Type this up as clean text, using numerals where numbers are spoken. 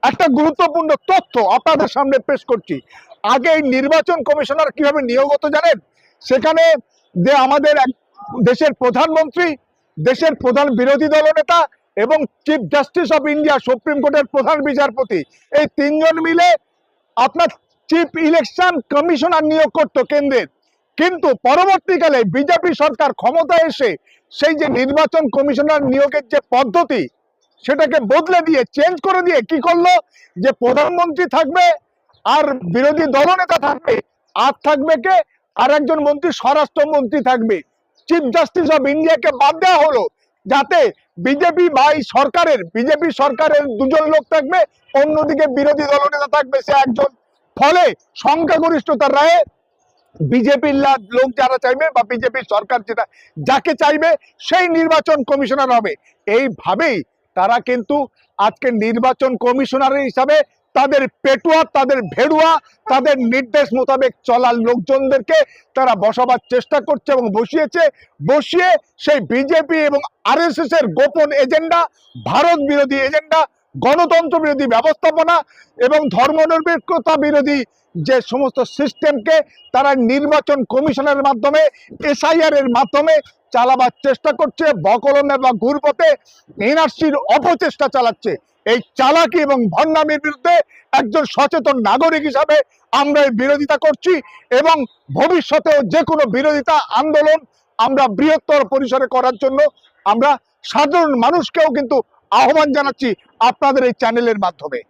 একটা গুরুত্বপূর্ণ তথ্য আপনাদের সামনে পেশ করছি। আগে এই নির্বাচন কমিশনার কিভাবে নিয়োগ হতো জানেন? সেখানে যে আমাদের দেশের প্রধানমন্ত্রী, দেশের প্রধান বিরোধী দলনেতা এবং chief justice of India, supreme কোর্টের প্রধান বিচারপতি, এই তিনজন মিলে আপনার চিফ ইলেকশন কমিশনার নিয়োগ করতো কেন্দ্রের। কিন্তু পরবর্তীকালে বিজেপি সরকার ক্ষমতায় এসে সেই যে নির্বাচন কমিশনার নিয়োগের যে পদ্ধতি, সেটাকে বদলে দিয়ে, চেঞ্জ করে দিয়ে কি করলো, যে প্রধানমন্ত্রী থাকবে আর বিরোধী দলনেতা থাকবে, আর থাকবে কে, আর একজন মন্ত্রী স্বরাষ্ট্রমন্ত্রী থাকবে। চিফ জাস্টিস অফ ইন্ডিয়াকে বাদ দেওয়া হলো, যাতে বিজেপি সরকারের দুজন লোক থাকবে, অন্যদিকে বিরোধী দলনেতা থাকবে সে একজন। ফলে সংখ্যাগরিষ্ঠতার রায়ে বিজেপির লোক যারা চাইবে বা বিজেপির সরকার যাকে চাইবে সেই নির্বাচন কমিশনার হবে। এইভাবেই তারা কিন্তু আজকে নির্বাচন কমিশনার হিসাবে তাদের পেটুয়া, তাদের ভেড়ুয়া, তাদের নির্দেশ মোতাবেক চলার লোকজনদেরকে তারা বসাবার চেষ্টা করছে এবং বসিয়ে সেই বিজেপি এবং আরএসএস এর গোপন এজেন্ডা, ভারত বিরোধী এজেন্ডা, গণতন্ত্র বিরোধী ব্যবস্থাপনা এবং ধর্মনিরপেক্ষতা বিরোধী যে সমস্ত সিস্টেমকে তারা নির্বাচন কমিশনের মাধ্যমে, এসআইআর এর মাধ্যমে চালাবার চেষ্টা করছে। বকলমে বা ঘুরপথে এনআরসির অপচেষ্টা চালাচ্ছে। এই চালাকি এবং ভণ্ডামির বিরুদ্ধে একজন সচেতন নাগরিক হিসাবে আমরা এই বিরোধিতা করছি এবং ভবিষ্যতেও যে কোনো বিরোধিতা আন্দোলন আমরা বৃহত্তর পরিসরে করার জন্য আমরা সাধারণ মানুষকেও কিন্তু আহ্বান জানাচ্ছি আপনাদের এই চ্যানেলের মাধ্যমে।